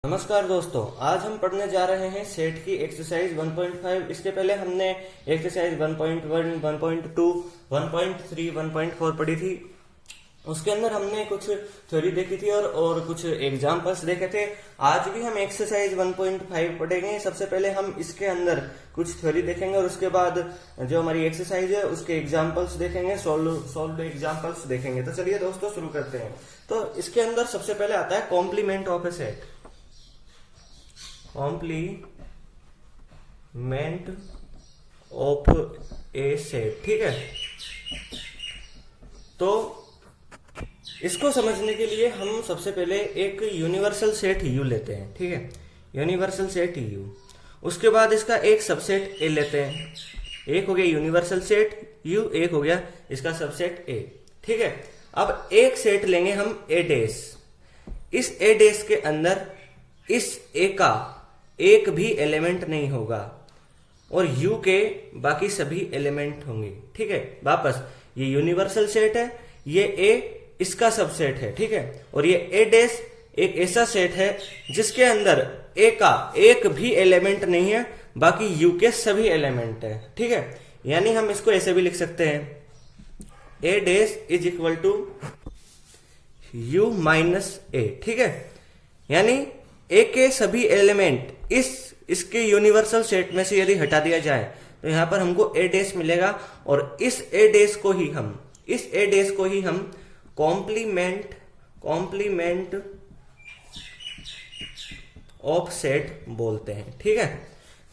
नमस्कार दोस्तों, आज हम पढ़ने जा रहे हैं सेट की एक्सरसाइज 1.5। इसके पहले हमने एक्सरसाइज 1.1, 1.2, 1.3, 1.4 पढ़ी थी। उसके अंदर हमने कुछ थ्योरी देखी थी और कुछ एग्जाम्पल्स देखे थे। आज भी हम एक्सरसाइज 1.5 पढ़ेंगे। सबसे पहले हम इसके अंदर कुछ थ्योरी देखेंगे और उसके बाद जो हमारी एक्सरसाइज है उसके एग्जाम्पल्स देखेंगे, सॉल्व एग्जाम्पल्स देखेंगे। तो चलिए दोस्तों शुरू करते हैं। तो इसके अंदर सबसे पहले आता है complement of a set. Complement of a set, ठीक है। तो इसको समझने के लिए हम सबसे पहले एक यूनिवर्सल सेट यू लेते हैं, ठीक है। यूनिवर्सल सेट यू, उसके बाद इसका एक सबसेट ए लेते हैं। एक हो गया यूनिवर्सल सेट यू, एक हो गया इसका सबसेट ए, ठीक है। अब एक सेट लेंगे हम ए डैश। इस ए डैश के अंदर इस ए का एक भी एलिमेंट नहीं होगा और यू के बाकी सभी एलिमेंट होंगे, ठीक है। वापस ये यूनिवर्सल सेट है, ये ए इसका सबसेट है, ठीक है। और ये ए डैश एक ऐसा सेट है जिसके अंदर ए का एक भी एलिमेंट नहीं है, बाकी यू के सभी एलिमेंट है, ठीक है। यानी हम इसको ऐसे भी लिख सकते हैं, A dash is equal to U minus A, ठीक है। यानी ए के सभी एलिमेंट इसके यूनिवर्सल सेट में से यदि हटा दिया जाए तो यहां पर हमको ए डैश मिलेगा और इस ए डैश को ही हम कॉम्प्लीमेंट ऑफ सेट बोलते हैं, ठीक है।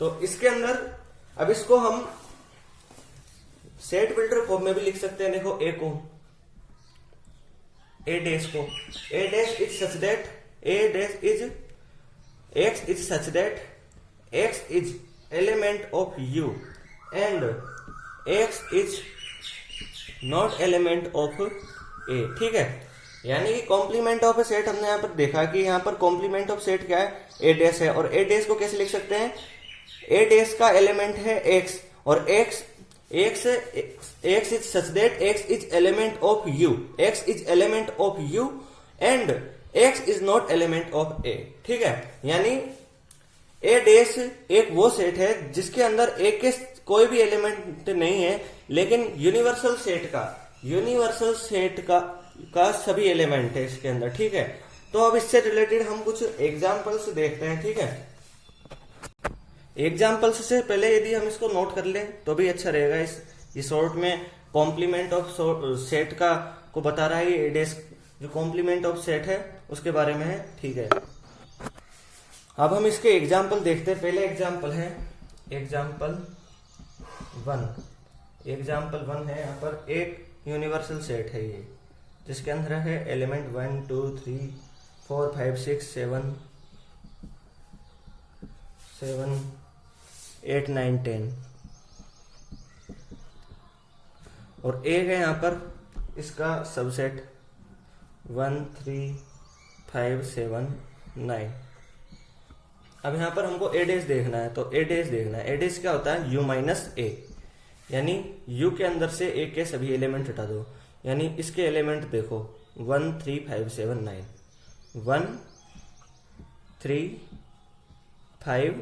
तो इसके अंदर अब इसको हम सेट बिल्डर फॉर्म में भी लिख सकते हैं। देखो A dash is such that A dash is x is such that x is element of u and x is not element of a, ठीक है। यानी कि कॉम्प्लीमेंट ऑफ ए सेट हमने यहां पर देखा कि यहां पर कॉम्प्लीमेंट ऑफ सेट क्या है, ए डैश है। और ए डैश को कैसे लिख सकते हैं, ए डैश का एलिमेंट है x और x is such that x is element of u, x is element of u and x is not element of a, ठीक है। यानी ए डैश एक वो सेट है जिसके अंदर ए के कोई भी एलिमेंट नहीं है, लेकिन यूनिवर्सल सेट का सभी एलिमेंट है इसके अंदर, ठीक है। तो अब इससे रिलेटेड हम कुछ एग्जांपल्स देखते हैं, ठीक है। एग्जांपल्स से पहले यदि हम इसको नोट कर लें तो भी अच्छा रहेगा। इस शॉर्ट में कॉम्प्लीमेंट ऑफ सेट को बता रहा है, ए डैश जो कॉम्प्लीमेंट ऑफ सेट है उसके बारे में है, ठीक है। अब हम इसके एग्जाम्पल देखते हैं। पहले एग्जाम्पल है एग्जाम्पल 1 है। यहाँ पर एक यूनिवर्सल सेट है ये, जिसके अंदर है एलिमेंट 1 2 3 4 5 6 7 8 9 10 और एक है यहाँ पर इसका सबसेट 1 3 5 7 9। अब यहां पर हमको ए डैश देखना है, तो ए डैश क्या होता है, यू माइनस ए। यानी यू के अंदर से ए के सभी एलिमेंट हटा दो। यानी इसके एलिमेंट देखो 1 3 5 7 9, 1 3 5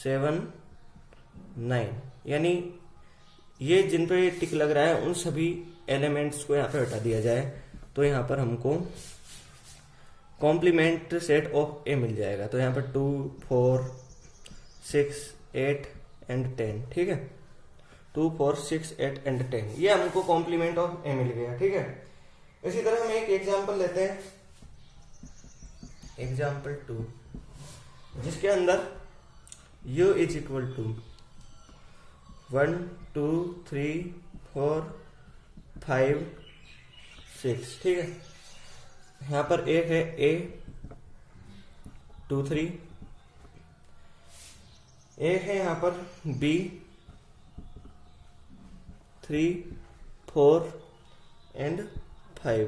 7 9। यानी ये जिन पे टिक लग रहा है उन सभी एलिमेंट्स को यहाँ पे हटा दिया जाए तो यहाँ पर हमको कॉम्प्लीमेंट सेट ऑफ ए मिल जाएगा। तो यहाँ पर 2 4 6 8 एंड 10, ठीक है। 2 4 6 8 एंड 10 ये हमको कॉम्प्लीमेंट ऑफ ए मिल गया, ठीक है। इसी तरह हम एक एग्जांपल लेते हैं, एग्जांपल 2, जिसके अंदर u इज इक्वल टू 1 2 3 4 5 6, ठीक है। यहां पर एक है a 2 3, एक है यहां पर b 3 4 एंड 5।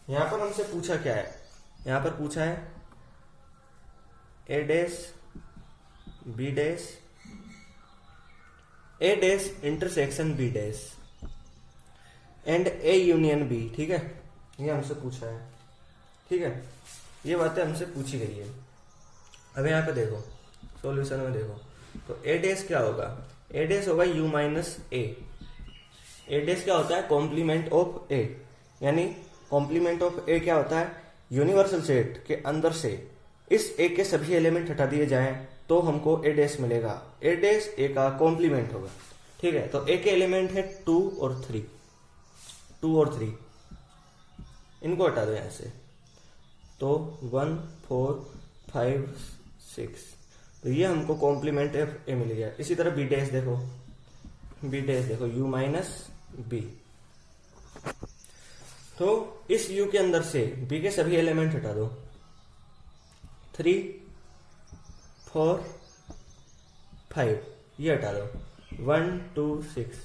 यहां पर हमसे पूछा क्या है, यहां पर पूछा है a dash b dash a dash intersection b dash and A union B, ठीक है। ये हमसे पूछा है, ठीक है। ये बातें हमसे पूछी गई है। अब यहाँ पे देखो सॉल्यूशन में देखो, तो ए डैश क्या होगा, ए डैश होगा you minus A. A dash क्या होता है, कॉम्प्लीमेंट ऑफ ए, यानी कॉम्प्लीमेंट ऑफ ए क्या होता है, यूनिवर्सल सेट के अंदर से इस ए के सभी एलिमेंट हटा दिए जाएं तो हमको ए डैश मिलेगा। ए डैश ए का कॉम्प्लीमेंट होगा, ठीक है। तो ए के एलिमेंट है 2 और 3, 2 और 3, इनको हटा दो यहां से, तो 1 4 5 6, तो ये हमको कॉम्प्लीमेंट ए मिल गया। इसी तरह बी डैश देखो, बी डैश देखो यू माइनस बी, तो इस u के अंदर से b के सभी एलिमेंट हटा दो, 3 4 5 ये हटा दो, 1 2 6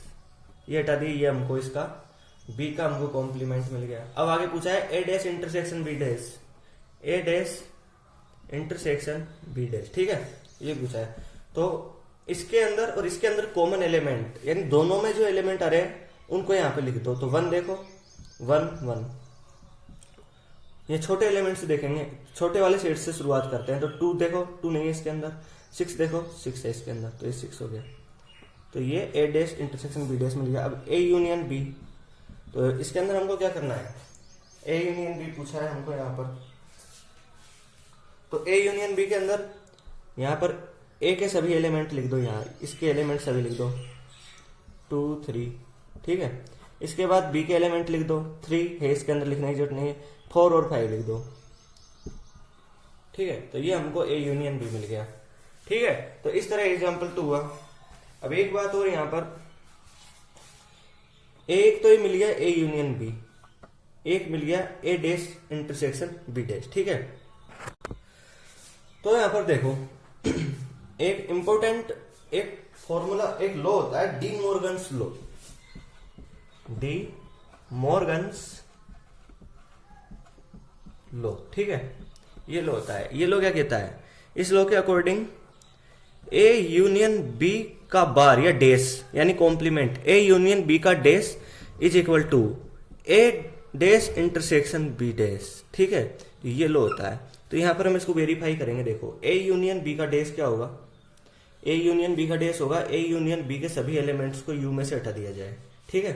ये हटा दी, ये हमको इसका b का हमको कॉम्प्लीमेंट मिल गया। अब आगे पूछा है ए dash intersection B dash, A dash intersection B dash, ठीक है, ये पूछा है। तो इसके अंदर और इसके अंदर कॉमन एलिमेंट, यानी दोनों में जो एलिमेंट आ रहे हैं उनको यहाँ पे लिख दो। तो 1 देखो 1 1, ये छोटे एलिमेंट से देखेंगे, छोटे वाले सेट से शुरुआत करते हैं। तो 2 देखो 2 नहीं है इसके अंदर, 6 देखो 6 है इसके अंदर, तो ये 6 हो गया। तो ये ए डैश इंटरसेक्शन बी डैश मिल गया। अब ए यूनियन बी, तो इसके अंदर हमको क्या करना है, ए यूनियन बी पूछा है हमको यहाँ पर। तो ए यूनियन बी के अंदर यहाँ पर ए के सभी एलिमेंट लिख दो, यहाँ इसके एलिमेंट सभी लिख दो 2 3, ठीक है। इसके बाद बी के एलिमेंट लिख दो, 3 है इसके अंदर लिखने की जरूरत नहीं है, 4 और 5 लिख दो, ठीक है। तो ये हमको ए यूनियन बी मिल गया, ठीक है। तो इस तरह एग्जाम्पल 2 हुआ। अब एक बात और यहाँ पर, एक तो ये मिल गया ए यूनियन बी, एक मिल गया ए डैश इंटरसेक्शन बी डैश, ठीक है। तो यहां पर देखो एक इंपॉर्टेंट एक फॉर्मूला, एक लॉ होता है D Morgan's law, D Morgan's law, ठीक है। ये लॉ होता है, ये लॉ क्या कहता है, इस लॉ के अकॉर्डिंग ए यूनियन बी का बार या डैश यानी कॉम्प्लीमेंट ए यूनियन बी का dash is equal to A dash intersection B dash, ठीक है। ये लॉ होता है। तो यहां पर हम इसको वेरीफाई करेंगे। देखो ए यूनियन बी का डैश क्या होगा, ए यूनियन बी का डैश होगा ए यूनियन बी के सभी एलिमेंट्स को यू में से हटा दिया जाए, ठीक है।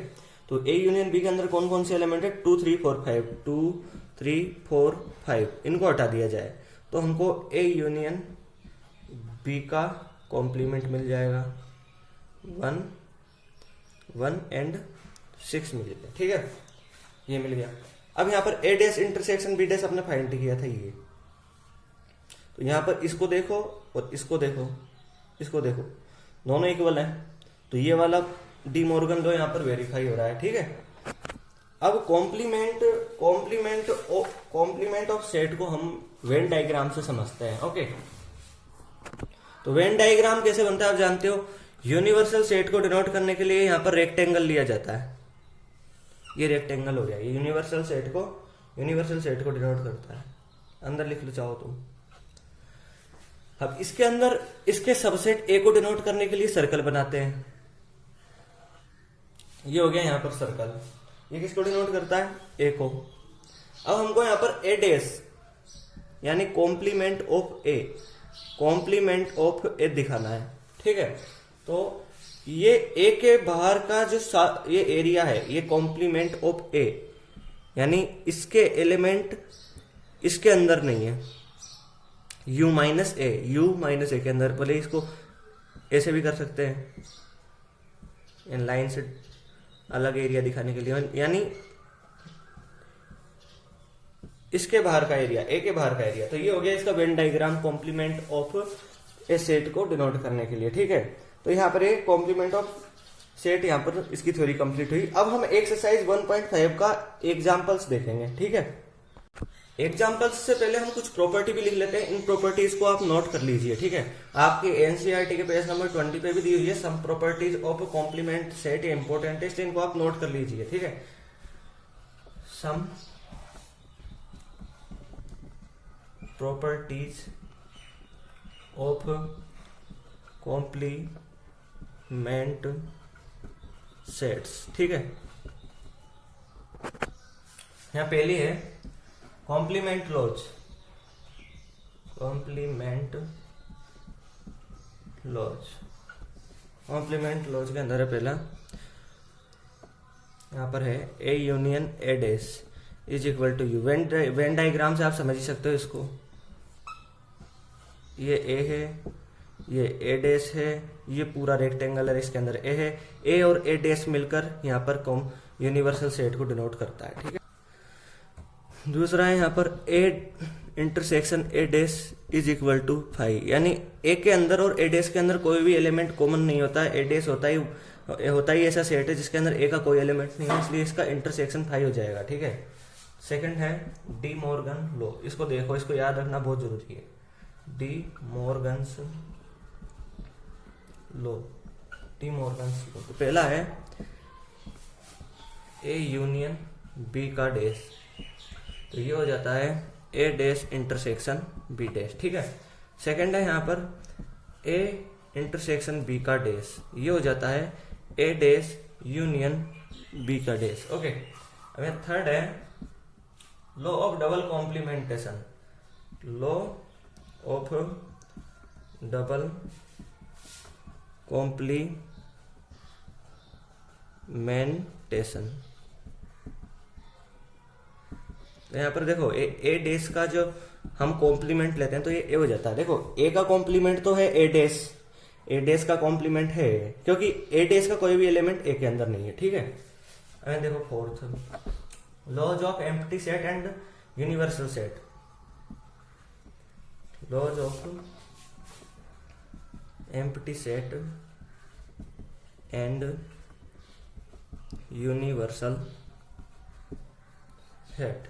तो ए यूनियन बी के अंदर कौन कौन से एलिमेंट है, 2 3 4 5, 2 3 4 5, इनको हटा दिया जाए तो हमको ए यूनियन बी का कॉम्प्लीमेंट मिल जाएगा 1 1 एंड 6 मिल गया, ठीक है। ये मिल गया। अब यहाँ पर ए डैश इंटरसेक्शन बी डैश आपने फाइंड किया था ये, तो यहाँ पर इसको देखो और इसको देखो, इसको देखो, दोनों इक्वल हैं। तो ये वाला डी मॉर्गन लॉ यहाँ पर वेरीफाई हो रहा है, ठीक है। अब कॉम्प्लीमेंट ऑफ सेट को हम वेन डायग्राम से समझते हैं, ओके। तो वेन डायग्राम कैसे बनता है आप जानते हो, यूनिवर्सल सेट को डिनोट करने के लिए यहाँ पर रेक्टेंगल लिया जाता है, ये रेक्टेंगल हो गया, ये यूनिवर्सल सेट को डिनोट करता है। अंदर लिख लो चाहो तुम। अब इसके अंदर इसके सबसेट ए को डिनोट करने के लिए सर्कल बनाते हैं, ये हो गया यहाँ पर सर्कल, ये किसको डिनोट करता है, ए को। अब हमको यहाँ पर ए डैश यानी कॉम्प्लीमेंट ऑफ ए दिखाना है, ठीक है। तो ये ए के बाहर का जो ये एरिया है, ये कॉम्प्लीमेंट ऑफ ए, यानी इसके एलिमेंट इसके अंदर नहीं है, u माइनस ए के अंदर, बोले इसको ऐसे भी कर सकते हैं इन लाइन से अलग एरिया दिखाने के लिए, यानी इसके बाहर का एरिया, ए के बाहर का एरिया। तो ये हो गया इसका Venn diagram complement of a set को डिनोट करने के लिए, ठीक है। तो यहाँ पर एक कॉम्प्लीमेंट ऑफ सेट, यहाँ पर इसकी थ्योरी कंप्लीट हुई। अब हम एक्सरसाइज 1.5 का एग्जांपल्स देखेंगे, ठीक है। एग्जांपल्स से पहले हम कुछ प्रॉपर्टी भी लिख लेते हैं, इन प्रॉपर्टीज को आप नोट कर लीजिए, ठीक है। आपके एनसीईआरटी के पेज नंबर 20 पे भी दी हुई है some properties of complement set, important test, इनको आप नोट कर लीजिए, ठीक है। Some properties of complement sets, ठीक है। यहां पहली है complement laws, complement laws. Complement laws के अंदर है पहला, यहाँ पर है A union A dash is equal to U. Venn diagram से आप समझ ही सकते हो इसको। ये ए है, ये ए डैश है, ये पूरा रेक्टेंगल है, इसके अंदर ए है। ए और ए डैश मिलकर यहाँ पर यूनिवर्सल सेट को डिनोट करता है, ठीक है। दूसरा है यहाँ पर A intersection A dash is equal to 5, यानी ए के अंदर और ए डैश के अंदर कोई भी एलिमेंट कॉमन नहीं होता है। ए डैश होता ही ऐसा सेट है जिसके अंदर ए का कोई एलिमेंट नहीं है, इसलिए इसका इंटरसेक्शन 5 हो जाएगा, ठीक है। सेकंड है डी मॉर्गन लॉ। इसको देखो, इसको याद रखना बहुत जरूरी है। D Morgan's law, D Morgan's law. तो पहला है ए यूनियन बी का डैश, तो ये हो जाता है ए डैश इंटरसेक्शन बी डैश, ठीक है। सेकंड है यहाँ पर ए इंटरसेक्शन बी का डैश, ये हो जाता है ए डैश यूनियन बी का डैश, ओके। अब थर्ड है law of double complementation, law of double complementation. यहाँ पर देखो ए डैश का जो हम कॉम्प्लीमेंट लेते हैं तो ये ए हो जाता है। देखो ए का कॉम्प्लीमेंट तो है ए डैश का कॉम्प्लीमेंट है, क्योंकि ए डैश का कोई भी एलिमेंट ए के अंदर नहीं है, ठीक है। अब देखो fourth laws of empty set and universal set, laws of empty set and universal set.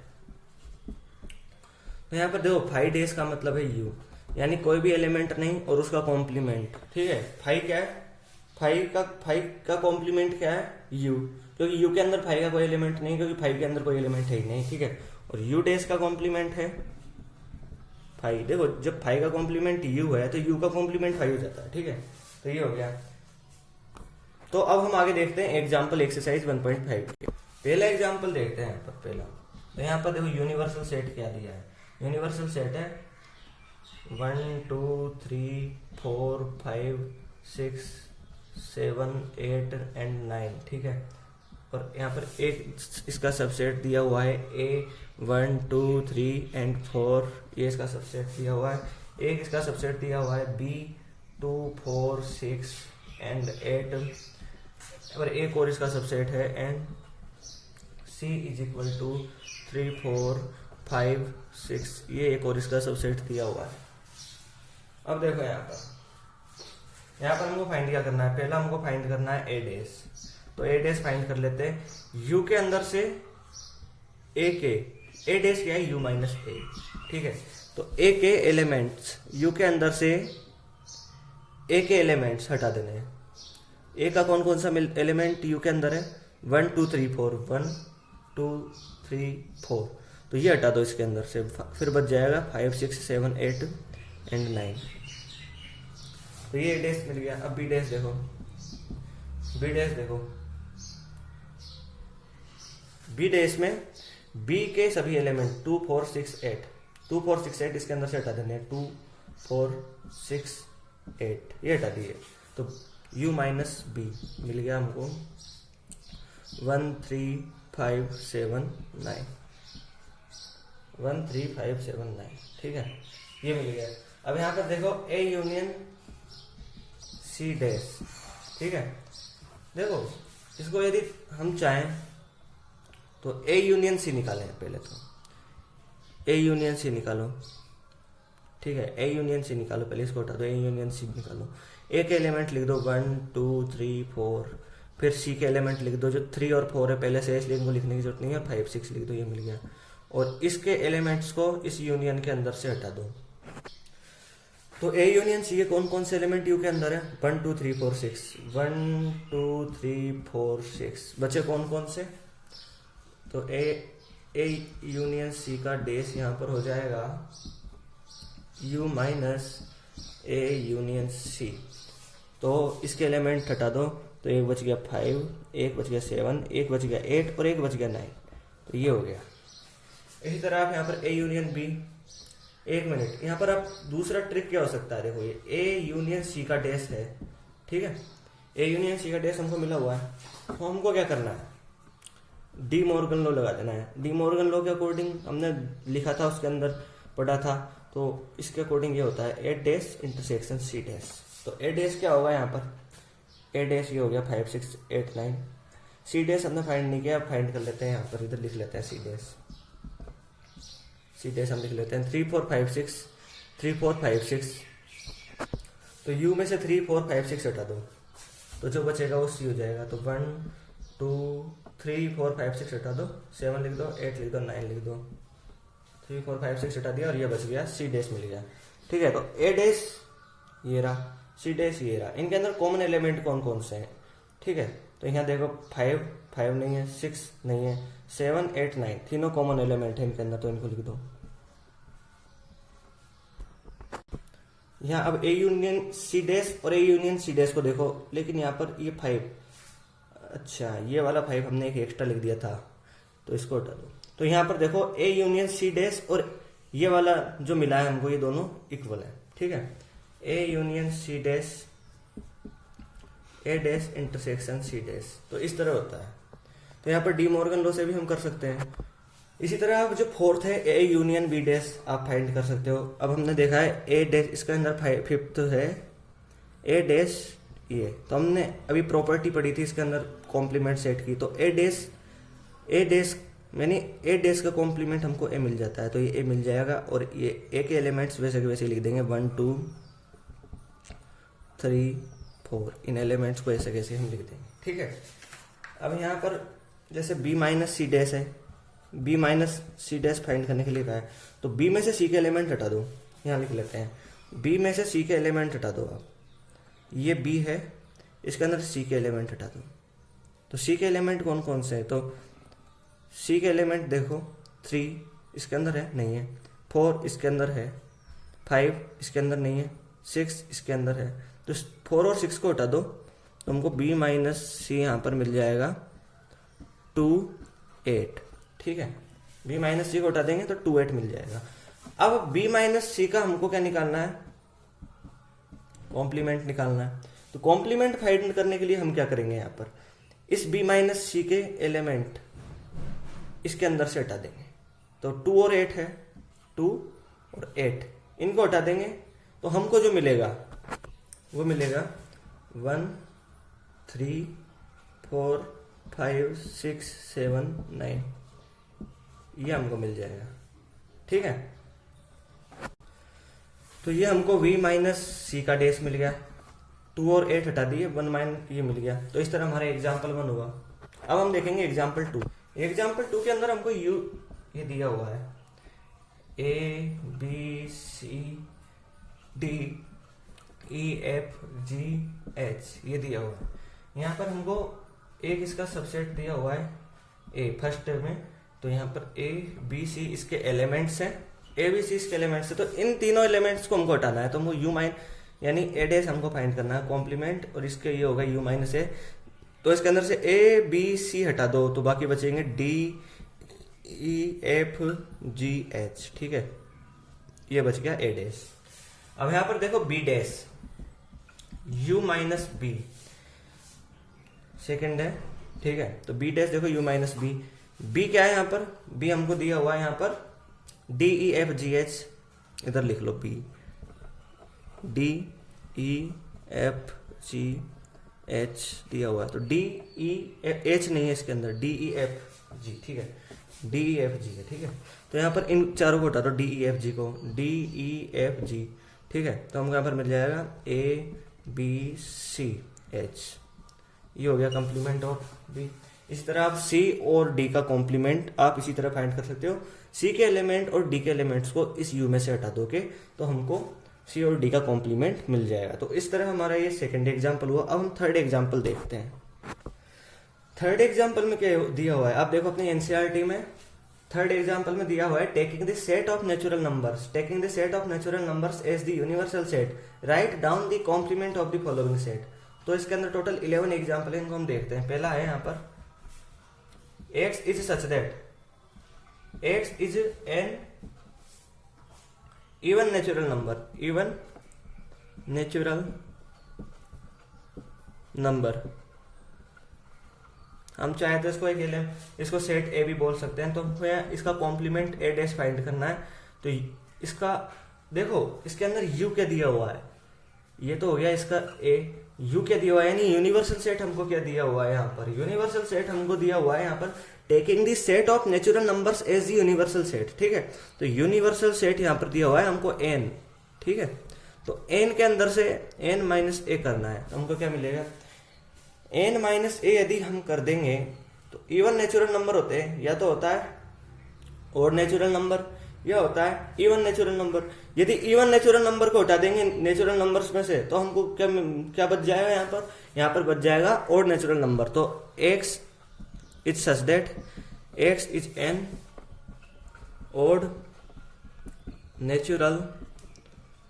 तो यहाँ पर देखो 5 डैश का मतलब है यू, यानी कोई भी एलिमेंट नहीं और उसका कॉम्प्लीमेंट, ठीक है। 5 क्या है, 5 का कॉम्प्लीमेंट क्या है, यू, क्योंकि यू के अंदर 5 का कोई एलिमेंट नहीं, क्योंकि 5 के अंदर कोई एलिमेंट है ही नहीं, ठीक है। और यू डैश का कॉम्प्लीमेंट है 5। देखो जब 5 का कॉम्प्लीमेंट यू है तो यू का कॉम्प्लीमेंट 5 हो जाता है, ठीक है। तो ये हो गया। तो अब हम आगे देखते हैं एग्जाम्पल एक्सरसाइज 1.5 के। पहला एग्जाम्पल देखते हैं यहाँ पर। पहला तो यहाँ पर देखो यूनिवर्सल सेट क्या दिया है। यूनिवर्सल सेट है 1 2 3 4 5 6 7 8 एंड 9, ठीक है। और यहाँ पर एक इसका सबसेट दिया हुआ है ए 1 2 3 एंड 4, ये इसका सबसेट दिया हुआ है। एक इसका सबसेट दिया हुआ है बी 2 4 6 एंड 8, और एक और इसका सबसेट है and C is equal to 3 4 5 6, ये एक और इसका सबसेट दिया हुआ है। अब देखो यहाँ पर हमको फाइंड क्या करना है। पहला हमको फाइंड करना है ए डैश, तो ए डैश फाइंड कर लेते हैं। यू के अंदर से ए डैश क्या है, यू माइनस ए, ठीक है। तो ए के एलिमेंट्स, यू के अंदर से ए के एलिमेंट्स हटा देने हैं। ए का कौन कौन सा एलिमेंट यू के अंदर है, 1 2 3 4, 1 2 3 4, तो ये हटा दो इसके अंदर से, फिर बच जाएगा 5 6 7 8 एंड 9। तो ये डैश मिल गया। अब बी डैश देखो, बी डैश देखो, बी डैश में बी के सभी एलिमेंट 2 4 6 8, 2 4 6 8 इसके अंदर से हटा देने, 2 4 6 8 ये हटा दिए, तो u माइनस बी मिल गया हमको 1 3 5 7 9, 1 3 5 7 9, ठीक है, ये मिल गया। अब यहाँ पर देखो ए यूनियन सी डैश, ठीक है। देखो इसको यदि हम चाहें तो ए यूनियन सी निकालें। पहले तो ए यूनियन सी निकालो, ठीक है, ए यूनियन सी निकालो, पहले इसको हटा दो, ए यूनियन सी निकालो। ए के एलिमेंट लिख दो 1 2 3 4, फिर सी के एलिमेंट लिख दो, जो 3 और 4 है पहले से, इसलिए इनको लिखने की जरूरत नहीं है, 5 6 लिख दो, ये मिल गया। और इसके एलिमेंट्स को इस यूनियन के अंदर से हटा दो। तो ए यूनियन सी के कौन कौन से एलिमेंट यू के अंदर है, 1 2 3 4 6, 1 2 3 4 6, बचे कौन कौन से, तो ए यूनियन सी का डैश यहाँ पर हो जाएगा U minus A union C. तो इसके एलिमेंट हटा दो, तो एक बच गया 5, एक बच गया 7, एक बच गया 8 और एक बच गया 9, तो ये हो गया। इसी तरह आप यहाँ पर ए यूनियन बी, एक मिनट, यहाँ पर आप दूसरा ट्रिक क्या हो सकता है, देखो ये ए यूनियन सी का डैश है, ठीक है, ए यूनियन सी का डैश हमको मिला हुआ है, तो हमको क्या करना है, डी मॉर्गन लॉ लगा देना है। डी मॉर्गन लॉ के अकॉर्डिंग हमने लिखा था, उसके अंदर पढ़ा था, तो इसके अकॉर्डिंग ये होता है ए डैश इंटरसेक्शन सी डैश। तो ए डैश क्या होगा यहाँ पर, ए डैश ये हो गया 5 6 8 9, सी डैश हमने फाइंड नहीं किया, अब फाइंड कर लेते हैं, यहाँ पर इधर लिख लेते हैं सी डैश, सी डैश हम लिख लेते हैं 3 4 5 6, 3 4 5 6, तो यू में से 3 4 5 6 हटा दो, तो जो बचेगा वो सी हो जाएगा। तो 1 2 3 4 5 6 हटा दो, 7 लिख दो, 8 लिख दो, 9 लिख दो, 3 4 5 6 हटा दिया और ये बच गया, सी डैश मिल गया, ठीक है। तो ए डैश ये रहा, सी डैश ये रहा, इनके अंदर कॉमन एलिमेंट कौन कौन से हैं, ठीक है। तो यहाँ देखो 5 5 नहीं है, 6 नहीं है, 7 8 9 तीनों कॉमन एलिमेंट है इनके अंदर, तो इनको लिख दो। यहाँ अब ए यूनियन सी डैश और ए यूनियन सी डैश को देखो, लेकिन यहाँ पर ये 5, अच्छा ये वाला 5 हमने एक एक्स्ट्रा लिख दिया था, तो इसको हटा दो। तो यहाँ पर देखो ए यूनियन सी डैश और ये वाला जो मिला है हमको, ये दोनों इक्वल है, ठीक है। A union C dash, A dash intersection C dash, तो इस तरह होता है। तो यहाँ पर डी मॉर्गन लॉ से भी हम कर सकते हैं। इसी तरह आप जो फोर्थ है ए यूनियन बी डैश आप फाइंड कर सकते हो। अब हमने देखा है ए डैश, इसके अंदर फिफ्थ है ए डैश ये, तो हमने अभी प्रॉपर्टी पढ़ी थी इसके अंदर कॉम्प्लीमेंट सेट की, तो ए डैश यानी ए डैश का कॉम्प्लीमेंट हमको ए मिल जाता है, तो ये ए मिल जाएगा, और ये ए के एलिमेंट्स वैसे के वैसे लिख देंगे 1 2 3 4, इन एलिमेंट्स को ऐसे कैसे हम लिख देंगे, ठीक है। अब यहाँ पर जैसे बी माइनस सी डैश है, B minus C dash find करने के लिए कहा है, तो बी में से सी के एलिमेंट हटा दो, यहाँ लिख लेते हैं बी में से सी के एलिमेंट हटा दो आप, ये बी है, इसके अंदर सी के एलिमेंट हटा दो। तो सी के एलिमेंट कौन कौन से हैं, तो सी के एलिमेंट देखो 3 इसके अंदर है, नहीं है, 4 इसके अंदर है, 5 इसके अंदर नहीं है, 6 इसके अंदर है, तो 4 और 6 को हटा दो, तो हमको बी माइनस सी यहाँ पर मिल जाएगा 2 8, ठीक है। बी माइनस सी को हटा देंगे तो 2 8 मिल जाएगा। अब बी माइनस सी का हमको क्या निकालना है, कॉम्प्लीमेंट निकालना है। तो कॉम्प्लीमेंट फाइंड करने के लिए हम क्या करेंगे, यहाँ पर इस बी माइनस सी के एलिमेंट इसके अंदर से हटा देंगे, तो 2 और 8 है, 2 और 8 इनको हटा देंगे, तो हमको जो मिलेगा वो मिलेगा 1 3 4 5 6 7 9, ये हमको मिल जाएगा, ठीक है। तो ये हमको v माइनस सी का डैश मिल गया, 2 और 8 हटा दिए, 1 माइनस ये मिल गया। तो इस तरह हमारा एग्जाम्पल 1 हुआ। अब हम देखेंगे एग्जाम्पल 2। एग्जाम्पल 2 के अंदर हमको u ये दिया हुआ है, a b c d e f g h ये दिया हुआ है। यहाँ पर हमको एक इसका सबसेट दिया हुआ है a फर्स्ट में, तो यहाँ पर a b c इसके एलिमेंट्स हैं, a b c इसके एलिमेंट्स है, तो इन तीनों एलिमेंट्स को हमको हटाना है। तो हमको u माइन यानी a डैश हमको फाइंड करना है कॉम्प्लीमेंट, और इसके ये होगा u माइनस a, तो इसके अंदर से a b c हटा दो, तो बाकी बचेंगे d e f g h, ठीक है, ये बच गया a डैश। अब यहाँ पर देखो b dash u minus b second है, ठीक है, तो b डैश देखो u माइनस b, b क्या है यहाँ पर, b हमको दिया हुआ है यहाँ पर d e f g h, इधर लिख लो b d e f g h दिया हुआ है, तो d e h नहीं है इसके अंदर, d e f g, ठीक है, d e f g है, ठीक है। तो यहाँ पर इन चारों को हटा दो, d e f g को, d e f g, ठीक है, तो हमको यहाँ पर मिल जाएगा a b c h, ये हो गया कॉम्प्लीमेंट ऑफ b। इसी तरह आप c और d का कॉम्प्लीमेंट आप इसी तरह फाइंड कर सकते हो। c के एलिमेंट और d के एलिमेंट्स को इस u में से हटा दोगे तो हमको c और d का कॉम्प्लीमेंट मिल जाएगा। तो इस तरह हमारा ये सेकंड एग्जांपल हुआ। अब हम थर्ड एग्जांपल देखते हैं। थर्ड एग्जांपल में क्या दिया हुआ है, आप देखो अपने एनसीईआरटी में थर्ड एग्जांपल में दिया हुआ है, taking the set of natural numbers, taking the set of natural numbers as the universal set, write down the complement of the following set. तो इसके अंदर टोटल 11 एग्जांपल है, इनको हम देखते हैं। पहला है यहाँ पर x is such that x is N even natural number, even natural number. हम चाहे तो इसको एक इसको सेट ए भी बोल सकते हैं। तो हमें इसका कॉम्प्लीमेंट ए डैश फाइंड करना है। तो इसका देखो इसके अंदर यू क्या दिया हुआ है, ये तो हो गया इसका ए, यू क्या दिया हुआ है, यानी यूनिवर्सल सेट हमको क्या दिया हुआ है यहाँ पर, यूनिवर्सल सेट हमको दिया हुआ है यहाँ पर taking the set of natural numbers as the universal set. ठीक है, तो यूनिवर्सल सेट यहाँ पर दिया हुआ है हमको एन। ठीक है, तो एन के अंदर से एन माइनस ए करना है, तो हमको क्या मिलेगा, एन माइनस ए यदि हम कर देंगे तो इवन नेचुरल नंबर होते हैं, या तो होता है और नेचुरल नंबर, यह होता है इवन नेचुरल नंबर। यदि इवन नेचुरल नंबर को हटा देंगे नेचुरल नंबर्स में से तो हमको क्या बच जाएगा, यहाँ पर बच जाएगा और नेचुरल नंबर। तो x is such that x is an odd natural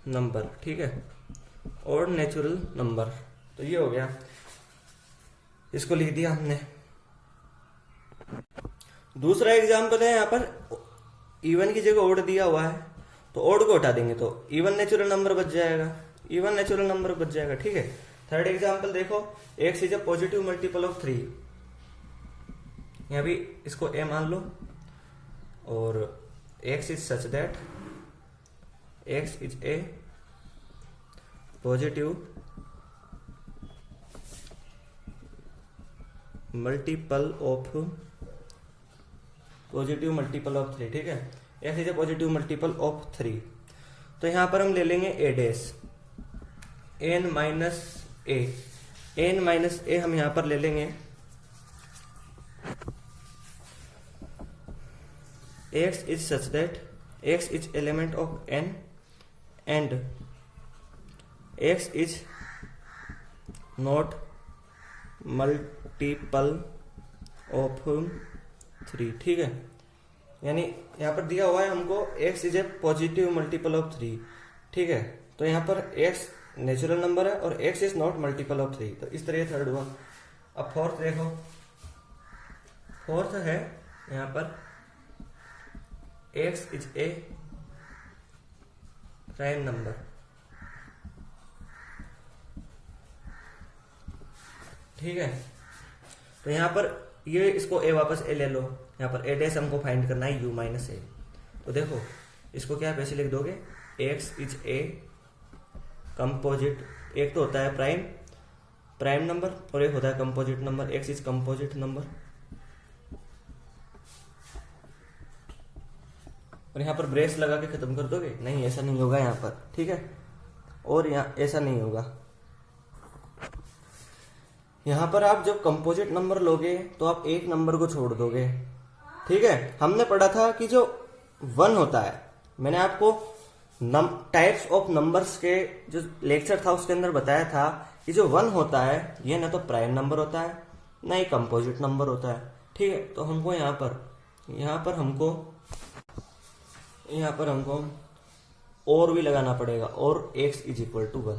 number. ठीक है, और नेचुरल नंबर, तो ये हो गया, इसको लिख दिया हमने। दूसरा एग्जाम्पल है, यहाँ पर इवन की जगह ओड दिया हुआ है, तो ओड को हटा देंगे तो इवन नेचुरल नंबर बच जाएगा, इवन नेचुरल नंबर बच जाएगा। ठीक है, थर्ड एग्जाम्पल देखो, x is a positive multiple of 3, यहाँ भी इसको a मान लो, और x is such that x is a positive multiple of 3। ठीक है, x is a positive multiple of 3। तो यहां पर हम ले लेंगे a dash n minus A, n minus A हम यहां पर ले लेंगे, x is such that x is element of n and x is not multiple of 3। ठीक है, यानी यहाँ पर दिया हुआ है हमको x is a positive multiple of 3। ठीक है, तो यहाँ पर x नेचुरल नंबर है और x is not multiple of 3, तो इस तरह थर्ड हुआ। अब फोर्थ देखो, फोर्थ है यहाँ पर x is A prime number. ठीक है, तो यहाँ पर ये इसको a वापस a ले लो, यहाँ पर a डैश हमको फाइंड करना है u माइनस ए। तो देखो इसको क्या आप ऐसे लिख दोगे, x इज a कंपोजिट, एक तो होता है प्राइम नंबर और एक होता है composite number, x is composite number. और यहाँ पर ब्रेस लगा के खत्म कर दोगे, नहीं ऐसा नहीं होगा यहाँ पर। ठीक है, और यहाँ ऐसा नहीं होगा, यहाँ पर आप जब कंपोजिट नंबर लोगे तो आप एक नंबर को छोड़ दोगे। ठीक है, हमने पढ़ा था कि जो 1 होता है, मैंने आपको टाइप्स ऑफ नंबर्स के जो लेक्चर था उसके अंदर बताया था कि जो 1 होता है ये ना तो प्राइम नंबर होता है ना ही कंपोजिट नंबर होता है। ठीक है, तो हमको यहाँ पर हमको और भी लगाना पड़ेगा, और x इज इक्वल टू 1।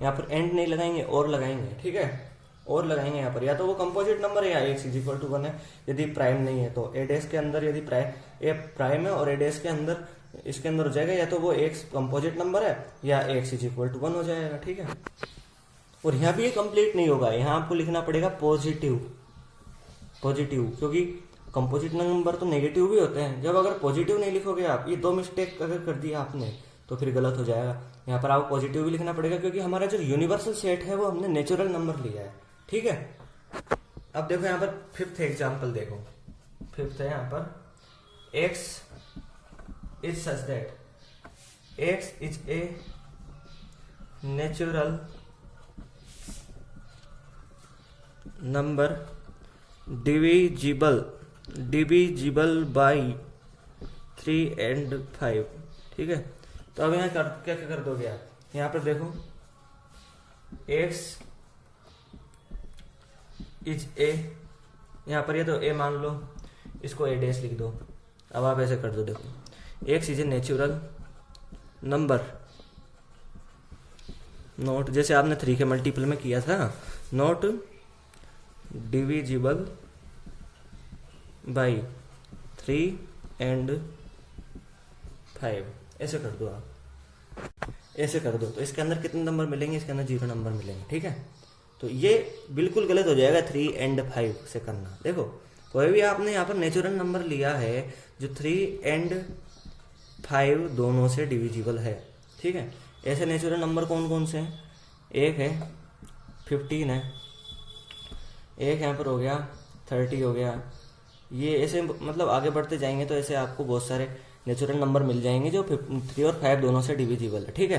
यहाँ पर एंड नहीं लगाएंगे और लगाएंगे। ठीक है, और लगाएंगे यहाँ पर, या तो वो कंपोजिट नंबर है या x इज इक्वल टू 1 है। यदि प्राइम नहीं है तो a डैश के अंदर यदि प्राइम है और a डैश के अंदर इसके अंदर हो जाएगा, या तो वो x कंपोजिट नंबर है या x इज इक्वल टू 1 हो जाएगा। ठीक है, और यहाँ भी ये कंप्लीट नहीं होगा, यहाँ आपको लिखना पड़ेगा पॉजिटिव, क्योंकि कंपोजिट नंबर तो नेगेटिव भी होते हैं। जब अगर पॉजिटिव नहीं लिखोगे आप, ये 2 मिस्टेक अगर कर दिया आपने तो फिर गलत हो जाएगा। यहाँ पर आपको पॉजिटिव भी लिखना पड़ेगा क्योंकि हमारा जो यूनिवर्सल सेट है वो हमने नेचुरल नंबर लिया है। ठीक है, अब देखो यहाँ पर फिफ्थ एग्जाम्पल देखो, फिफ्थ है यहाँ पर x is such that x is a natural number divisible by 3 and 5। ठीक है, तो अब यहाँ क्या कर दोगे आप, यहाँ पर देखो x इज ए, यहाँ पर ये तो a मान लो, इसको a डैश लिख दो। अब आप ऐसे कर दो, देखो x is a natural number note, जैसे आपने 3 के मल्टीपल में किया था, नोट डिविजिबल बाई 3 and 5, ऐसे कर दो आप। ऐसे कर दो तो इसके अंदर कितने नंबर मिलेंगे, इसके अंदर 0 नंबर मिलेंगे। ठीक है, तो ये बिल्कुल गलत हो जाएगा 3 एंड 5 से करना। देखो कोई भी आपने यहाँ पर नेचुरल नंबर लिया है जो 3 एंड 5 दोनों से डिविजिबल है। ठीक है, ऐसे नेचुरल नंबर कौन कौन से हैं, एक है 15 है, एक यहाँ पर हो गया 30 हो गया। ये ऐसे मतलब आगे बढ़ते जाएंगे तो ऐसे आपको बहुत सारे नेचुरल नंबर मिल जाएंगे जो 3 और 5 दोनों से डिविजिबल है। ठीक है,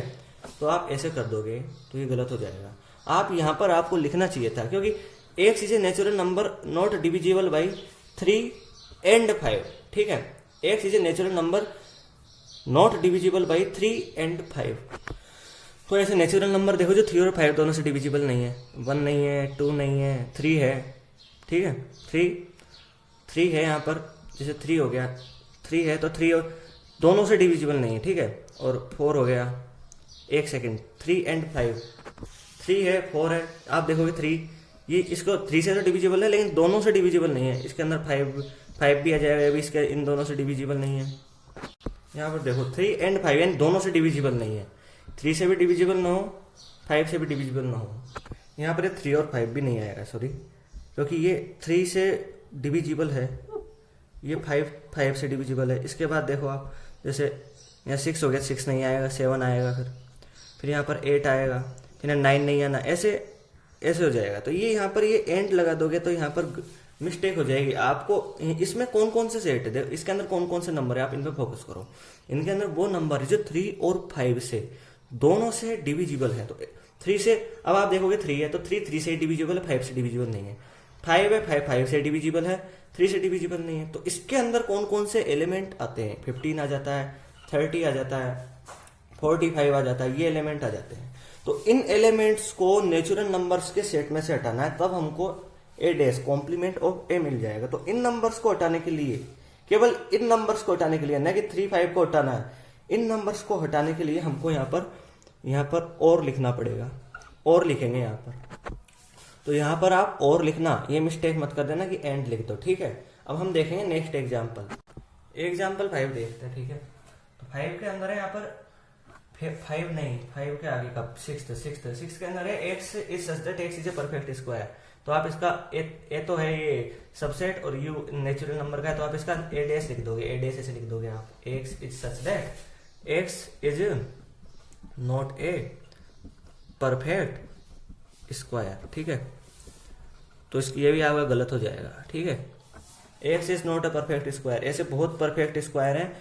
तो आप ऐसे कर दोगे तो ये गलत हो जाएगा। आप यहाँ पर आपको लिखना चाहिए था, क्योंकि एक चीज़ है natural number not divisible by 3 and 5। ठीक है, एक चीज़ है natural number not divisible by 3 and 5। तो ऐसे नेचुरल नंबर देखो जो 3 और 5 दोनों से डिविजिबल नहीं है, 1 नहीं है, 2 नहीं है, 3 है। ठीक है, 3 है यहाँ पर, जैसे 3 हो गया, 3 है तो 3 और दोनों से डिविजिबल नहीं है। ठीक है, और 4 हो गया, एक सेकेंड, 3 एंड 5, 3 है 4 है, आप देखोगे 3 ये इसको 3 से तो डिविजिबल है लेकिन दोनों से डिविजिबल नहीं है। इसके अंदर 5 भी आ जाएगा, अभी इसके इन दोनों से डिविजिबल नहीं है। यहाँ पर देखो 3 एंड 5 यानी दोनों से डिविजिबल नहीं है, 3 से भी डिविजिबल ना हो, 5 से भी डिविजिबल ना हो। यहाँ पर 3 और 5 भी नहीं आएगा, सॉरी, क्योंकि ये 3 से डिविजिबल है, ये 5 से डिविजिबल है। इसके बाद देखो आप, जैसे यहाँ 6 हो गया, 6 नहीं आएगा, 7 आएगा, फिर यहाँ पर 8 आएगा, फिर 9 नहीं आना, ऐसे हो जाएगा। तो ये यहाँ पर ये एंड लगा दोगे तो यहाँ पर मिस्टेक हो जाएगी आपको। इसमें कौन कौन से सेट है, इसके अंदर कौन कौन से नंबर है, आप इन पर फोकस करो। इनके अंदर वो नंबर है जो 3 और 5 से दोनों से डिविजिबल है। तो 3 से, अब आप देखोगे 3 है तो 3 से डिविजिबल है, 5 से डिविजिबल नहीं है। 5 है, 5 से डिविजिबल है, 3 से डिविजिबल नहीं है। तो इसके अंदर कौन कौन से एलिमेंट आते हैं, 15 आ जाता है, 30 आ जाता है, 45 आ जाता है, ये एलिमेंट आ जाते हैं। तो इन एलिमेंट्स को नेचुरल नंबर्स के सेट में से हटाना है, तब हमको ए डैश कॉम्प्लीमेंट ऑफ ए मिल जाएगा। तो इन नंबर्स को हटाने के लिए, केवल इन नंबर्स को हटाने के लिए, न कि 3 5 को हटाना है, इन नंबर्स को हटाने के लिए हमको यहाँ पर और लिखना पड़ेगा, और लिखेंगे यहाँ पर। तो यहाँ पर आप और लिखना, ये मिस्टेक मत कर देना कि एंड लिख दो। ठीक है, अब हम देखेंगे नेक्स्ट एग्जाम्पल 5 देखते हैं। ठीक है, तो 5 के अंदर है यहाँ पर 5 नहीं, 5 के आगे का 6 के अंदर है x is such that x is a perfect square. तो आप इसका ए तो है ये सबसेट और u नेचुरल नंबर का है, तो आप इसका a डैश लिख दोगे, a डैश ऐसे लिख दोगे आप, x is such that x is not a perfect square. ठीक है, तो इसकी ये भी आपका गलत हो जाएगा। ठीक है, x is not a perfect square. ऐसे बहुत परफेक्ट स्क्वायर है,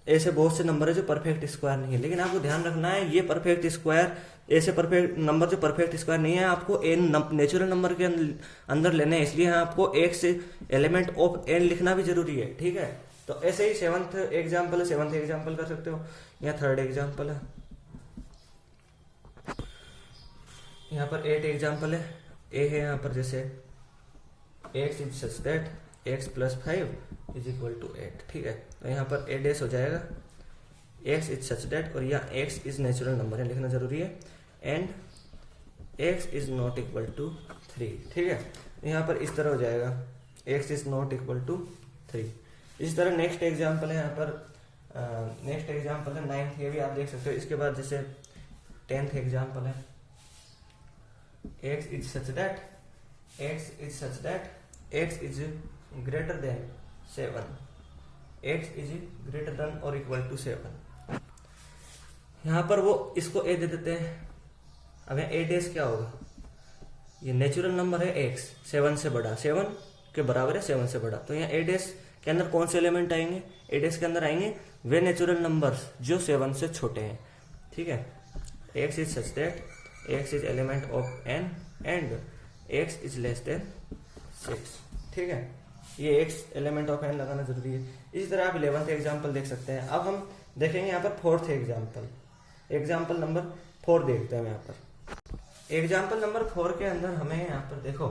ऐसे बहुत से नंबर है जो परफेक्ट स्क्वायर नहीं है, लेकिन आपको ध्यान रखना है ये परफेक्ट स्क्वायर, ऐसे परफेक्ट नंबर जो परफेक्ट स्क्वायर नहीं है, आपको एन नेचुरल नंबर के अंदर लेने हैं, इसलिए आपको एक से एलिमेंट ऑफ एन लिखना भी जरूरी है। ठीक है, तो ऐसे ही 7th एग्जाम्पल है, 7th एग्जाम्पल कर सकते हो, या 3rd एग्जाम्पल है, यहाँ पर 8 एग्जाम्पल है, ए है यहाँ पर, जैसे x is such that x plus 5 is equal to 8। ठीक है, तो यहाँ पर ए डैश हो जाएगा, x इज सच दैट, और यहाँ x इज नेचुरल नंबर है, लिखना जरूरी है, and x is not equal to 3। ठीक है, यहाँ पर इस तरह हो जाएगा, x is not equal to 3। इस तरह नेक्स्ट एग्जाम्पल है यहाँ पर, नेक्स्ट एग्जाम्पल है 9th, ये भी आप देख सकते हो। इसके बाद जैसे 10th एग्जाम्पल है, x is such that x is greater than 7, x is greater than और इक्वल टू 7। यहाँ पर वो इसको a दे देते हैं। अब यहाँ a डैश क्या होगा, ये नेचुरल नंबर है x, 7 से बड़ा, 7 के बराबर है, 7 से बड़ा। तो यहाँ a डैश के अंदर कौन से एलिमेंट आएंगे, a डैश के अंदर आएंगे वे नेचुरल नंबर्स जो 7 से छोटे हैं। ठीक है, x is such that x is element of n and x is less than 6। ठीक है, ये x एलिमेंट ऑफ n लगाना जरूरी है। इसी तरह आप 11th एग्जाम्पल देख सकते हैं। अब हम देखेंगे यहाँ पर 4th एग्जाम्पल, एग्जाम्पल नंबर 4 देखते हैं। यहाँ पर एग्जाम्पल नंबर 4 के अंदर हमें यहाँ पर देखो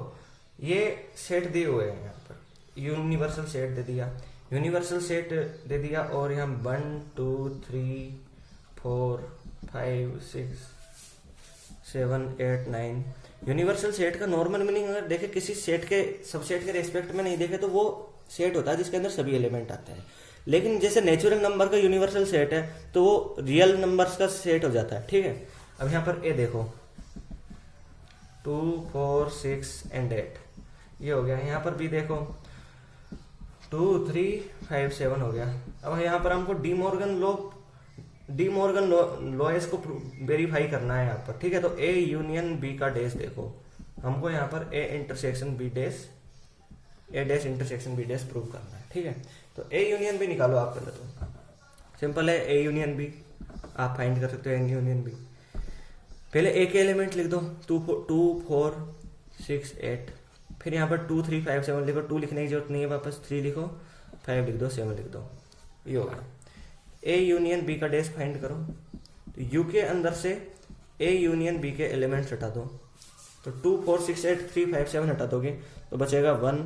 ये सेट दिए हुए हैं, यहाँ पर यूनिवर्सल सेट दे दिया, यूनिवर्सल सेट दे दिया, और यहाँ 1 2 3 4 5 6 7 8 9। यूनिवर्सल सेट का नॉर्मल मीनिंग अगर देखे किसी सेट के सबसेट के रेस्पेक्ट में नहीं देखे तो वो सेट होता है जिसके अंदर सभी एलिमेंट आते हैं। लेकिन जैसे नेचुरल नंबर का यूनिवर्सल सेट है तो वो रियल नंबर्स का सेट हो जाता है, ठीक है। अब यहाँ पर ए देखो 2 4 6 एंड 8 ये हो गया। यहाँ पर बी देखो 2 3 5 7 हो गया। अब यहाँ पर हमको डी मॉर्गन लॉएस को वेरीफाई करना है यहाँ पर, ठीक है। तो ए यूनियन बी का डैश देखो, हमको यहाँ पर A intersection B dash intersection B dash prove करना है, ठीक है। तो ए यूनियन बी निकालो आप पहले, तो सिंपल है। ए यूनियन बी आप फाइंड कर सकते हो, ए यूनियन बी। पहले ए के एलिमेंट लिख दो 2 4 6 8, फिर यहाँ पर 2 3 5 7 लिखो। 2 लिखने की जरूरत नहीं है, वापस 3 लिखो, 5 लिख दो, 7 लिख दो, ये हो गया। ए यूनियन बी का डैश फाइंड करो। तो यू के अंदर से ए यूनियन बी के एलिमेंट्स हटा दो। तो 2 4 6 8 3 5 7 हटा दोगे तो बचेगा 1,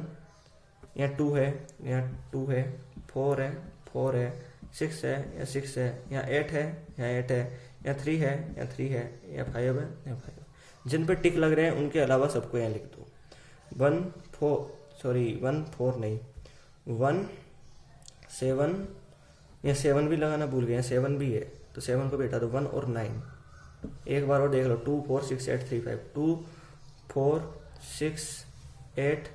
यहाँ 2 है, यहाँ 2 है, 4 है, 4 है, 6 है, यहाँ 6 है, यहाँ 8 है, यहाँ 8 है, यहाँ 3 है, यहाँ 3 है, यहाँ 5 है, यहाँ 5 है। जिन पे टिक लग रहे हैं उनके अलावा सबको यहाँ लिख दो। 1 4 नहीं 1 7, यहाँ 7 भी लगाना भूल गए, 7 भी है तो 7 को भी हटा दो। 1 और 9 एक बार और देख लो, 2 4 6 8 3 5, 2 4 6 8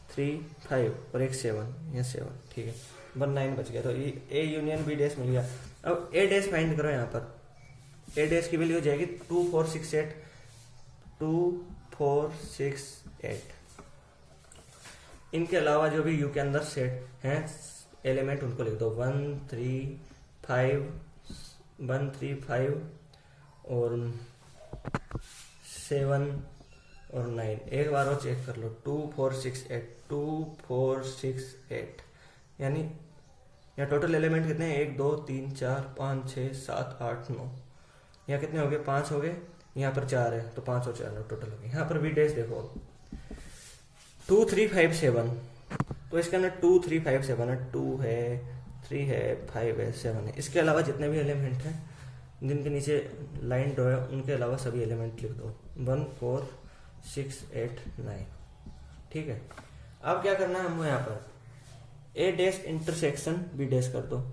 3 5 और एक 7, यहाँ 7, ठीक है। 1 9 बच गया। तो ये ए यूनियन बी डैश मिल गया। अब ए डैश फाइंड करो। यहाँ पर ए डैश की वैल्यू हो जाएगी 2 4 6 8 2 4 6 8। इनके अलावा जो भी यू के अंदर सेट हैं एलिमेंट उनको लिख दो। 1 3 5 और 7 और 9। एक बार और चेक कर लो, 2 4 6 8 2 4 6 8, यानी यहाँ टोटल एलिमेंट कितने हैं? 1 2 3 4 5 6 7 8 9। यहाँ कितने हो गए? 5 हो गए। यहाँ पर 4 है तो 5 और 4 टोटल हो गए। यहाँ पर भी डैश देखो 2 3 5 7, तो इसके अंदर 2 3 5 7 है, 2 है 3 है 5 है 7 है। इसके अलावा जितने भी एलिमेंट हैं जिनके नीचे लाइन ड्रॉ है उनके अलावा सभी एलिमेंट लिख दो। 1 4 6 8 9, ठीक है। अब क्या करना है हमको? यहाँ पर ए डैश इंटरसेक्शन बी डैश कर दो,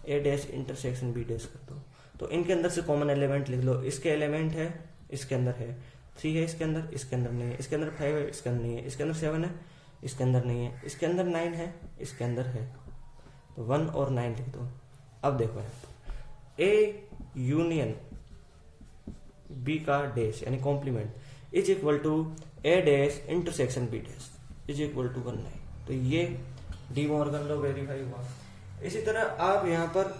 ए डैश इंटरसेक्शन बी डैश कर दो। तो इनके अंदर से कॉमन एलिमेंट लिख लो। इसके एलिमेंट है, इसके अंदर है 3 है, इसके अंदर नहीं है, इसके अंदर 5 है, इसके अंदर नहीं है, इसके अंदर 7 है, इसके अंदर नहीं है, इसके अंदर 9 है, इसके अंदर है। तो 1 और 9 लिख दो। अब देखो ए यूनियन बी का डैश यानी complement is equal to A dash intersection B dash is equal to 1 9। तो ये डी मॉर्गन लॉ वेरीफाई हुआ। इसी तरह आप यहाँ पर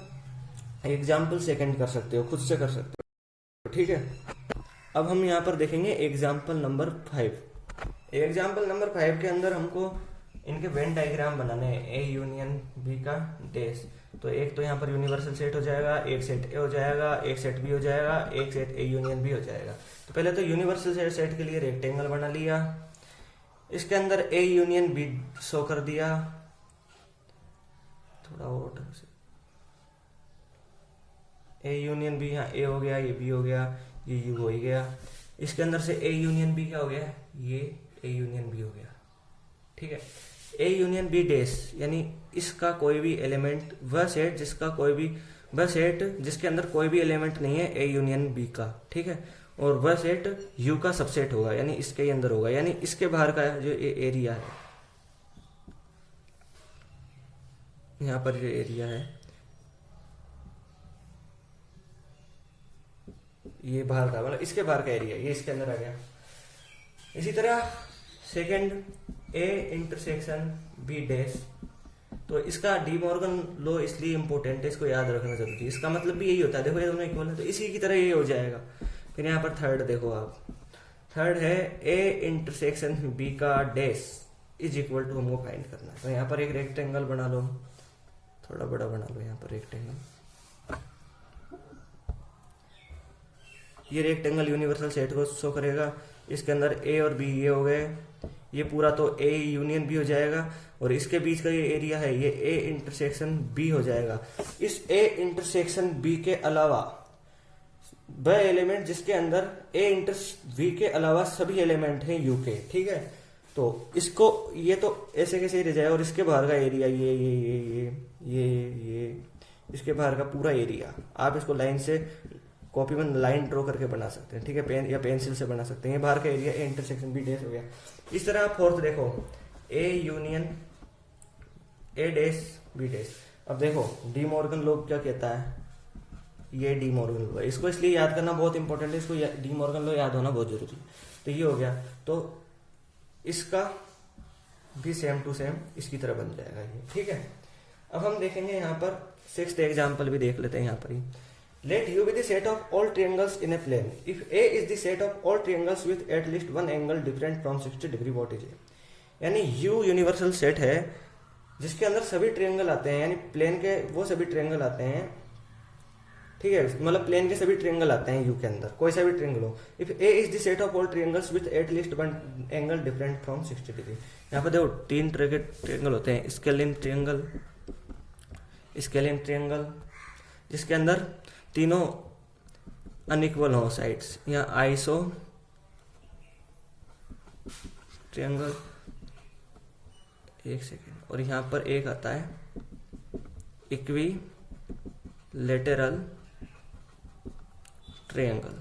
एग्जाम्पल सेकंड कर सकते हो, खुद से कर सकते हो, ठीक है। अब हम यहाँ पर देखेंगे एग्जाम्पल नंबर 5। एग्जाम्पल नंबर 5 के अंदर हमको इनके वेन डायग्राम बनाने हैं ए यूनियन बी का डैश। तो एक तो यहाँ पर यूनिवर्सल सेट हो जाएगा, एक सेट ए हो जाएगा, एक सेट बी हो जाएगा, एक सेट ए यूनियन बी हो जाएगा। तो पहले तो यूनिवर्सल सेट के लिए रेक्टेंगल बना लिया, इसके अंदर ए यूनियन बी शो कर दिया, थोड़ा और ढंग से ए यूनियन बी, यहाँ ए हो गया, ये बी हो गया, ये यू हो ही गया। इसके अंदर से ए यूनियन बी क्या हो गया? ये ए यूनियन बी हो गया, ठीक है। ए यूनियन बी डैश यानी इसका कोई भी एलिमेंट, वह सेट जिसके अंदर कोई भी एलिमेंट नहीं है ए यूनियन बी का, ठीक है। और वह सेट यू का सबसेट होगा यानी इसके ही अंदर होगा, यानी इसके बाहर का जो एरिया है, यहाँ पर जो एरिया है ये बाहर का, मतलब इसके बाहर का एरिया, ये इसके अंदर आ गया। इसी तरह second A intersection B dash, तो इसका डी मॉर्गन लॉ इसलिए इंपॉर्टेंट है, इसको याद रखना जरूरी है। इसका मतलब भी यही होता है, देखो ये दोनों इक्वल है तो इसी की तरह ये हो जाएगा। फिर यहाँ पर थर्ड देखो आप, थर्ड है ए इंटरसेक्शन बी का डैश इज इक्वल टू, हमको फाइंड करना है। तो यहाँ पर एक रेक्टेंगल बना लो, थोड़ा बड़ा बना लो यहाँ पर रेक्टेंगल। ये रेक्टेंगल यूनिवर्सल सेट को शो करेगा। इसके अंदर ए और बी ये हो गए, ये पूरा तो ए यूनियन बी हो जाएगा, और इसके बीच का ये एरिया है ये ए इंटरसेक्शन बी हो जाएगा। इस ए इंटरसेक्शन बी के अलावा वह एलिमेंट जिसके अंदर ए इंटर बी के अलावा सभी एलिमेंट हैं यू के, ठीक है। तो इसको ये तो ऐसे कैसे रह जाए, और इसके बाहर का एरिया ये इसके बाहर का पूरा एरिया आप इसको लाइन से कॉपी में लाइन ड्रॉ करके बना सकते हैं, ठीक है, पेन या पेंसिल से बना सकते हैं। ये बाहर का area A intersection B dash हो गया। इस तरह आप फोर्थ देखो A union A dash B dash. अब देखो डी मॉर्गन लॉ क्या कहता है, ये डी मॉर्गन लॉ है, इसको इसलिए याद करना बहुत इंपॉर्टेंट है, इसको डी मॉर्गन लॉ याद होना बहुत जरूरी है। तो ये हो गया, तो इसका भी सेम टू सेम इसकी तरह बन जाएगा ये, ठीक है। अब हम देखेंगे यहाँ पर सिक्स्थ एग्जाम्पल भी देख लेते हैं यहाँ पर ही। Let U be the set of all triangles in a plane if A is the set of all triangles with at least one angle different from 60 degree, what is A. यानी U universal set है जिसके अंदर सभी triangle आते हैं, यानी plane के वो सभी ट्रायंगल आते हैं, ठीक है, मतलब प्लेन के सभी ट्रायंगल आते हैं यू के अंदर, कोई सा भी ट्रायंगल हो। If A is the set of all triangles with at least one angle different from 60 degree. यहाँ पर देखो तीन तरह के ट्रायंगल होते हैं, स्केलिन ट्रायंगल, स्केलिन ट्रायंगल जिसके अंदर तीनों अनइक्वल हो साइड्स, या आइसो ट्रायंगल, एक सेकेंड, और यहाँ पर एक आता है इक्वी लेटरल ट्रायंगल।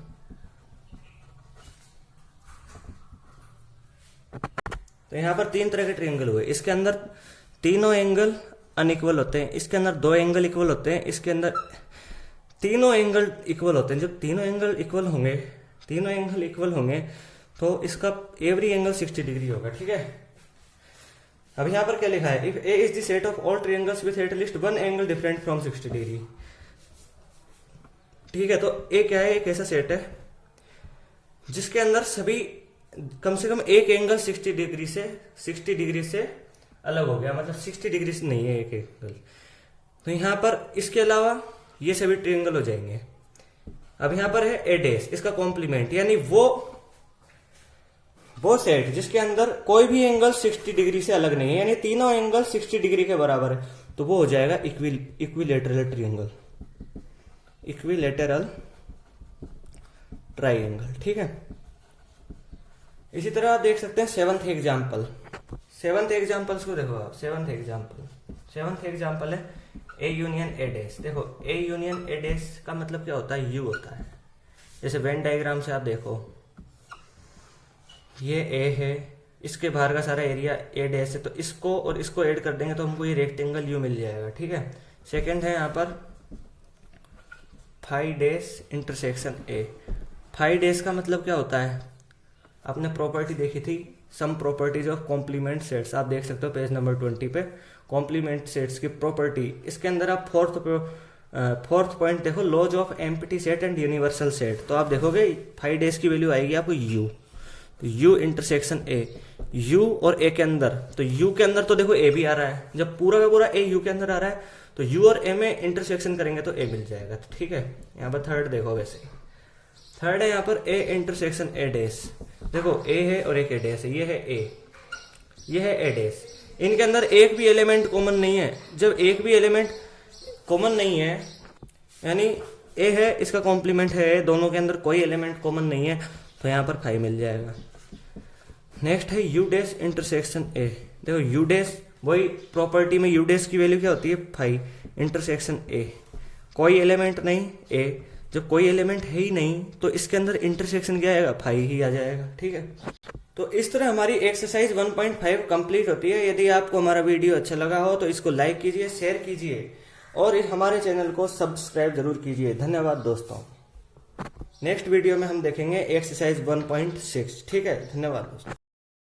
तो यहाँ पर तीन तरह के ट्रायंगल हुए, इसके अंदर तीनों एंगल अनइक्वल होते हैं, इसके अंदर दो एंगल इक्वल होते हैं, इसके अंदर तीनों एंगल इक्वल होते हैं। जब तीनों एंगल इक्वल होंगे तो इसका एवरी एंगल 60 डिग्री होगा, ठीक है। अब यहाँ पर क्या लिखा है, if A is the set of all triangles with at least one angle different from 60 degree, ठीक है। तो ए क्या है, एक ऐसा सेट है जिसके अंदर सभी कम से कम एक एंगल 60 डिग्री से अलग हो गया, मतलब 60 डिग्री से नहीं है एक एंगल। तो यहाँ पर इसके अलावा ये सभी ट्रायंगल हो जाएंगे। अब यहाँ पर है ए डैश, इसका कॉम्प्लीमेंट, यानी वो सेट जिसके अंदर कोई भी एंगल 60 डिग्री से अलग नहीं है, यानी तीनों एंगल 60 डिग्री के बराबर है, तो वो हो जाएगा इक्विलेटरल ट्रायंगल, इक्विलेटरल ट्रायंगल, ठीक है। इसी तरह आप देख सकते हैं सेवंथ एग्जाम्पल को देखो आप, सेवंथ एग्जाम्पल है ए यूनियन ए डैश। देखो ए यूनियन ए डैश का मतलब क्या होता है, यू होता है। जैसे वेन डायग्राम से आप देखो, ये ए है, इसके बाहर का सारा एरिया ए डैश है, तो इसको और इसको ऐड कर देंगे तो हमको ये रेक्टेंगल यू मिल जाएगा, ठीक है। सेकंड है यहाँ पर phi dash intersection A. Phi dash का मतलब क्या होता है, आपने प्रॉपर्टी देखी थी, some properties of complement sets, आप देख सकते हो पेज नंबर 20 पे, कॉम्प्लीमेंट सेट्स की प्रॉपर्टी। इसके अंदर आप फोर्थ पॉइंट देखो, laws of empty set and universal set. तो आप देखोगे 5 डेज की वैल्यू आएगी आपको यू, तो यू इंटरसेक्शन ए, यू और ए के अंदर, तो यू के अंदर तो देखो ए भी आ रहा है, जब पूरा का पूरा ए यू के अंदर आ रहा है तो यू और ए में इंटरसेक्शन करेंगे तो ए मिल जाएगा, ठीक है। यहाँ पर थर्ड देखो, वैसे थर्ड है यहाँ पर ए इंटरसेक्शन ए डैश। देखो ए है और एक ए डैश है, ये है ए, ये है ए डैश। इनके अंदर एक भी एलिमेंट कॉमन नहीं है। जब एक भी एलिमेंट कॉमन नहीं है, यानी ए है, इसका कॉम्प्लीमेंट है, दोनों के अंदर कोई एलिमेंट कॉमन नहीं है, तो यहाँ पर 5 मिल जाएगा। नेक्स्ट है यू डैश इंटरसेक्शन ए। देखो यू डैश, वही प्रॉपर्टी में यू डैश की वैल्यू क्या होती है 5, इंटरसेक्शन ए, कोई एलिमेंट नहीं ए, जब कोई एलिमेंट है ही नहीं तो इसके अंदर इंटरसेक्शन क्या आएगा 5 ही आ जाएगा, ठीक है। तो इस तरह हमारी एक्सरसाइज 1.5 कंप्लीट होती है। यदि आपको हमारा वीडियो अच्छा लगा हो तो इसको लाइक कीजिए, शेयर कीजिए और हमारे चैनल को सब्सक्राइब जरूर कीजिए। धन्यवाद दोस्तों। नेक्स्ट वीडियो में हम देखेंगे एक्सरसाइज 1.6, ठीक है। धन्यवाद दोस्तों।